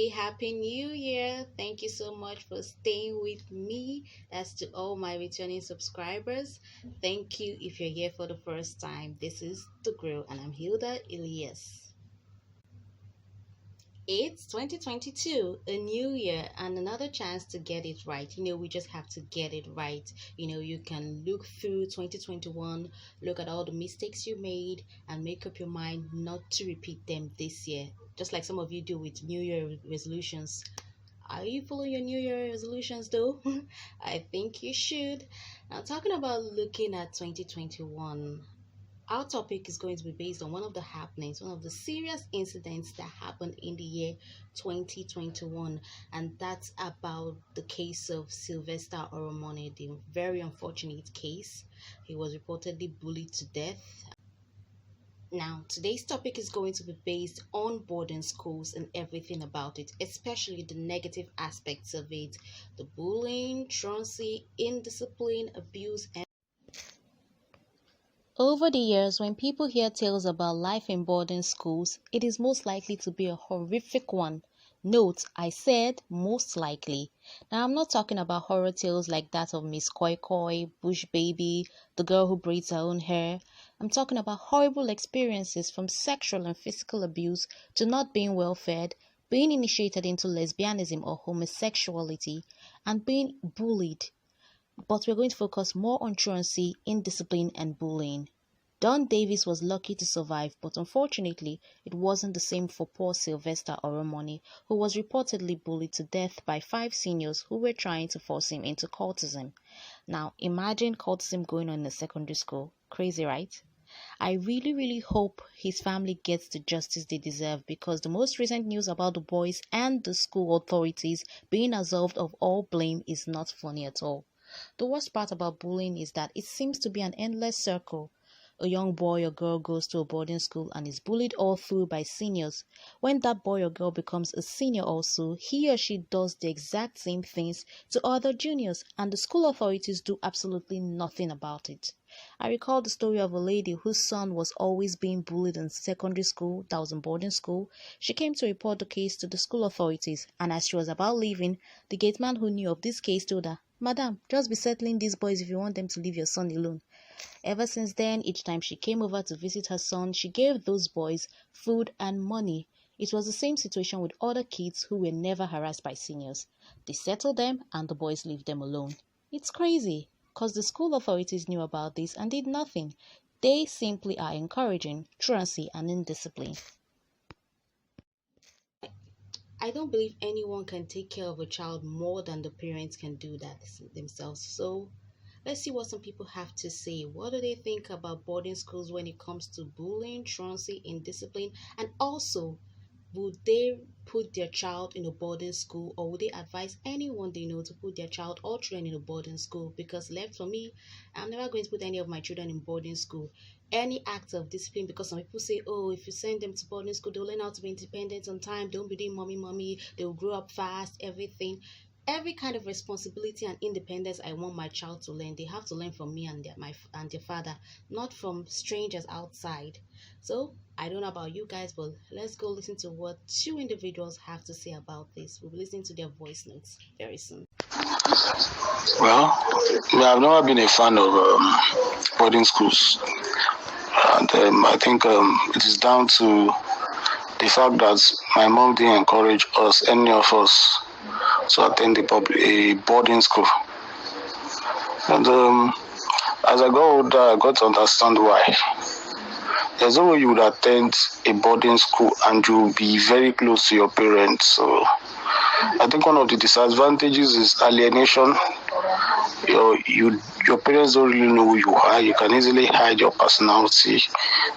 very happy new year. Thank you so much for staying with me. As to all my returning subscribers, thank you if you're here for the first time. This is The Grill and I'm Hilda Elias. It's 2022, a new year and another chance to get it right. We just have to get it right. You can look through 2021, look at all the mistakes you made, and make up your mind not to repeat them this year. Just like some of you do with New Year resolutions. Are you following your New Year resolutions though? I think you should. Now, talking about looking at 2021. Our topic is going to be based on one of the serious incidents that happened in the year 2021, and that's about the case of Sylvester Oromoni, the very unfortunate case. He was reportedly bullied to death. Now, today's topic is going to be based on boarding schools and everything about it, especially the negative aspects of it, the bullying, truancy, indiscipline, abuse, and over the years, when people hear tales about life in boarding schools, it is most likely to be a horrific one. Note, I said most likely. Now, I'm not talking about horror tales like that of Miss Koi Koi, Bush Baby, the girl who braids her own hair. I'm talking about horrible experiences from sexual and physical abuse to not being well fed, being initiated into lesbianism or homosexuality, and being bullied. But we're going to focus more on truancy, indiscipline, and bullying. Don Davis was lucky to survive, but unfortunately, it wasn't the same for poor Sylvester Oromoni, who was reportedly bullied to death by 5 seniors who were trying to force him into cultism. Now, imagine cultism going on in a secondary school. Crazy, right? I really hope his family gets the justice they deserve, because the most recent news about the boys and the school authorities being absolved of all blame is not funny at all. The worst part about bullying is that it seems to be an endless circle. A young boy or girl goes to a boarding school and is bullied all through by seniors. When that boy or girl becomes a senior also, he or she does the exact same things to other juniors, and the school authorities do absolutely nothing about it. I recall the story of a lady whose son was always being bullied in secondary school, that was in boarding school. She came to report the case to the school authorities, and as she was about leaving, the gateman who knew of this case told her, "Madam, just be settling these boys if you want them to leave your son alone." Ever since then, each time she came over to visit her son, she gave those boys food and money. It was the same situation with other kids who were never harassed by seniors. They settled them and the boys leave them alone. It's crazy, because the school authorities knew about this and did nothing. They simply are encouraging truancy and indiscipline. I don't believe anyone can take care of a child more than the parents can do that themselves. So let's see what some people have to say. What do they think about boarding schools when it comes to bullying, truancy, indiscipline, and also, would they put their child in a boarding school, or would they advise anyone they know to put their child or children in a boarding school? Because left for me, I'm never going to put any of my children in boarding school. Any act of discipline, because some people say, oh, if you send them to boarding school, they'll learn how to be independent on time, don't be doing mommy, they'll grow up fast, everything. Every kind of responsibility and independence I want my child to learn, they have to learn from me and their father, not from strangers outside. So I don't know about you guys, but let's go listen to what 2 individuals have to say about this. We'll be listening to their voice notes very soon. Well, I've never been a fan of boarding schools, and I think it is down to the fact that my mom didn't encourage us, any of us, to attend a boarding school. And as I got older, I got to understand why. There's no way you would attend a boarding school and you'll be very close to your parents. So I think one of the disadvantages is alienation. Your parents don't really know who you are. You can easily hide your personality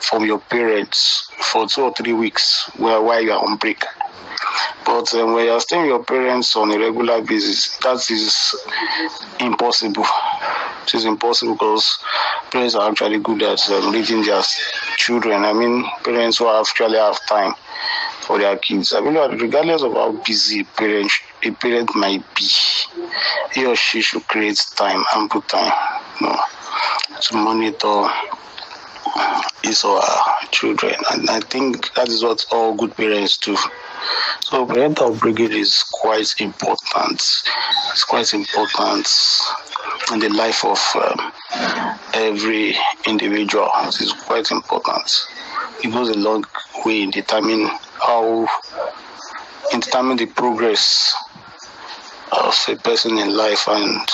from your parents for 2 or 3 weeks while you are on break. But when you're staying with your parents on a regular basis, that is impossible. It is impossible because parents are actually good at raising their children. I mean, parents who actually have time for their kids. I mean, regardless of how busy a parent might be, he or she should create time, ample time, to monitor his or her children. And I think that is what all good parents do. So So parental upbringing is quite important. It's quite important in the life of every individual. It is quite important. It goes a long way in determining the progress of a person in life and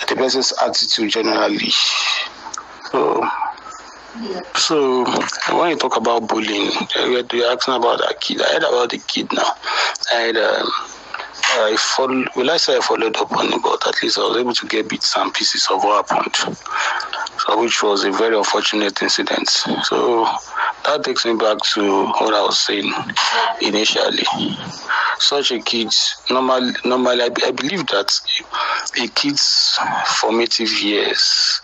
the person's attitude generally. So when you talk about bullying, you're asking about that kid. I heard about the kid now. I followed up on it, but at least I was able to get bits and pieces of what happened. So, which was a very unfortunate incident. So that takes me back to what I was saying initially. Such a kid, normally, I believe that a kid's formative years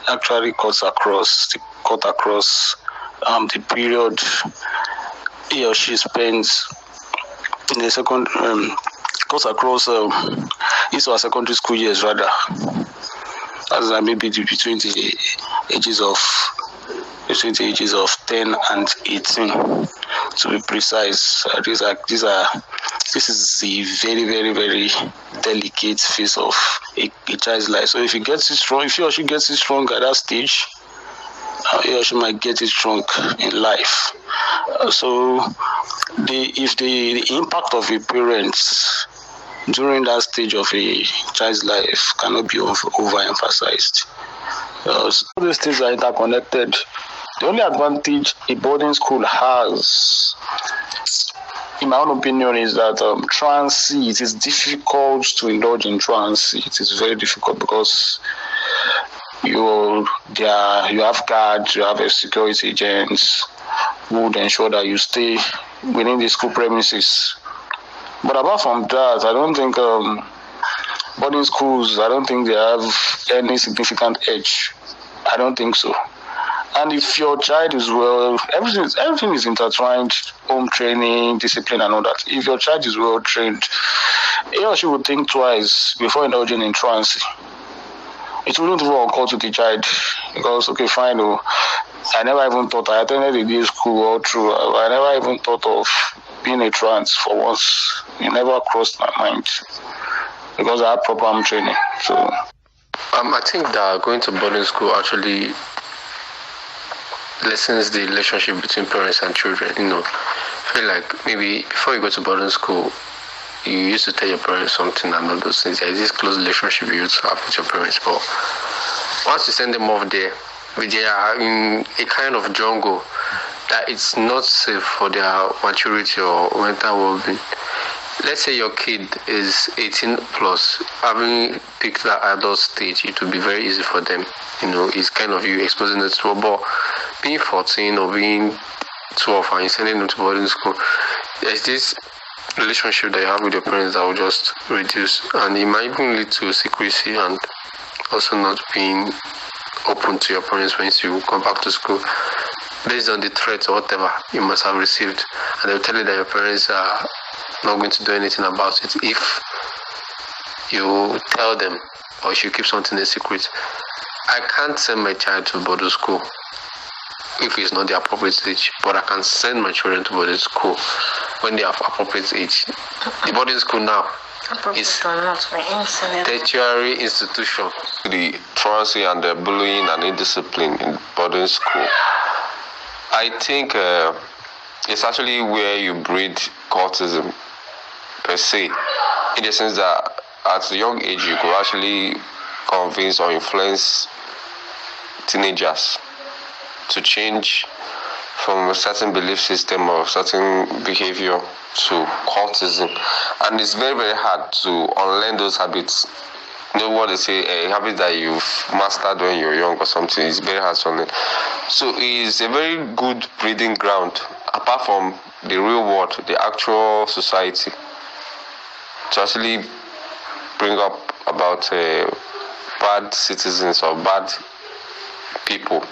actually cut across the period he or she spends in the second cuts across his or secondary school years rather. As maybe between the ages of 10 and 18 to be precise. This is the very, very, very delicate phase of a child's life. So if he or she gets it strong at that stage, he or she might get it strong in life. So if the impact of a parent during that stage of a child's life cannot be overemphasized. All these things are interconnected. The only advantage a boarding school has, in my own opinion, is that truancy. It is difficult to indulge in truancy. It is very difficult because you have guards, you have security agents who would ensure that you stay within the school premises. But apart from that, I don't think boarding schools, I don't think they have any significant edge. I don't think so. And if your child is everything is intertwined, home training, discipline and all that. If your child is well trained, he or she would think twice before indulging in truancy. It wouldn't even occur to the child because, okay, fine, I never even thought, I attended a day school all through, I never even thought of being a trans for once. It never crossed my mind because I had proper home training. So I think that going to boarding school actually lessens the relationship between parents and children. I feel like maybe before you go to boarding school, you used to tell your parents something and all those things. There's this close relationship you used to have with your parents. But once you send them off there, they are in a kind of jungle that it's not safe for their maturity or mental well-being. Let's say your kid is 18 plus, having picked that adult stage, it would be very easy for them. It's kind of you exposing it to a ball. Being 14 or being 12 and you're sending them to boarding school, there's this relationship that you have with your parents that will just reduce, and it might even lead to secrecy and also not being open to your parents when you come back to school based on the threats or whatever you must have received, and they'll tell you that your parents are not going to do anything about it if you tell them or if you keep something a secret. I can't send my child to boarding school if it's not the appropriate age, but I can send my children to boarding school when they are appropriate age. The boarding school now is tertiary institution. The truancy and the bullying and indiscipline in boarding school, I think it's actually where you breed cultism per se, in the sense that at a young age you could actually convince or influence teenagers to change from a certain belief system or certain behavior to cultism. And it's very, very hard to unlearn those habits. What they say, a habit that you've mastered when you're young or something, is very hard to unlearn. So it's a very good breeding ground, apart from the real world, the actual society, to actually bring up about bad citizens or bad people.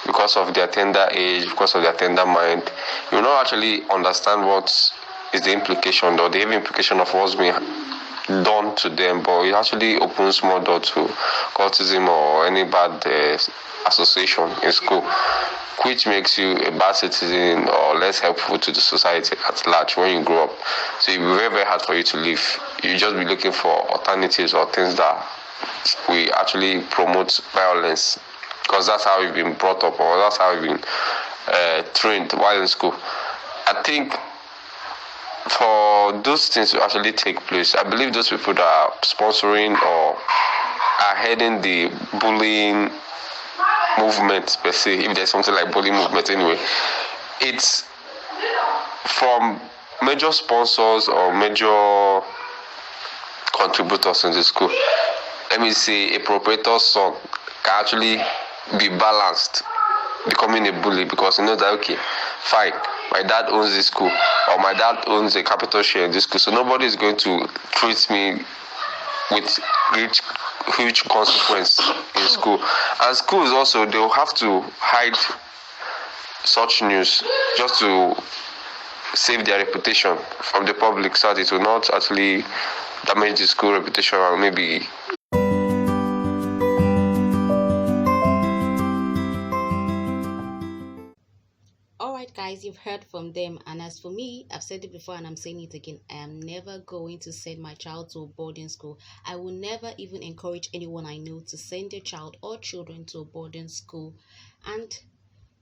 Because of their tender age, because of their tender mind, you will not actually understand what is the implication or the heavy implication of what's being done to them, but it actually opens more door to cultism or any bad association in school. which makes you a bad citizen or less helpful to the society at large when you grow up. So it will be very, very hard for you to live. You just be looking for alternatives or things that will actually promote violence, because that's how we've been brought up, or that's how we've been trained while in school. I think for those things to actually take place, I believe those people that are sponsoring or are heading the bullying movement per se, if there's something like bullying movement anyway, it's from major sponsors or major contributors in the school. Let me say a proprietor's son can actually be balanced becoming a bully, because he knows that, okay, fine, my dad owns this school, or my dad owns a capital share in this school, so nobody is going to treat me with huge consequence in school. And schools also, they'll have to hide such news just to save their reputation from the public, so that it will not actually damage the school reputation or maybe. Alright, guys, you've heard from them. And as for me, I've said it before and I'm saying it again. I am never going to send my child to a boarding school. I will never even encourage anyone I know to send their child or children to a boarding school. And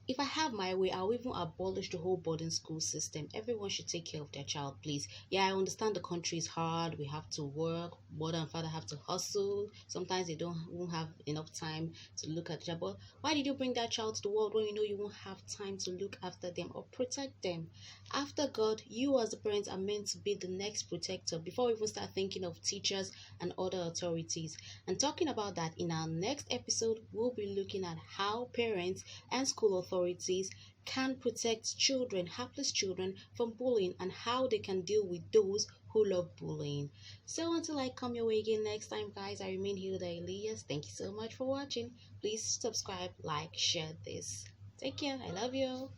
if I have my way, I'll even abolish the whole boarding school system. Everyone should take care of their child, please. Yeah, I understand the country is hard. We have to work. Mother and father have to hustle. Sometimes they won't have enough time to look at their. But why did you bring that child to the world when you know you won't have time to look after them or protect them? After God, you as the parents are meant to be the next protector before we even start thinking of teachers and other authorities. And talking about that, in our next episode, we'll be looking at how parents and school authorities can protect children, hapless children, from bullying and how they can deal with those who love bullying. So until I come your way again next time, guys, I remain Hilda Elias. Thank you so much for watching. Please subscribe, like, share this. Take care. I love you.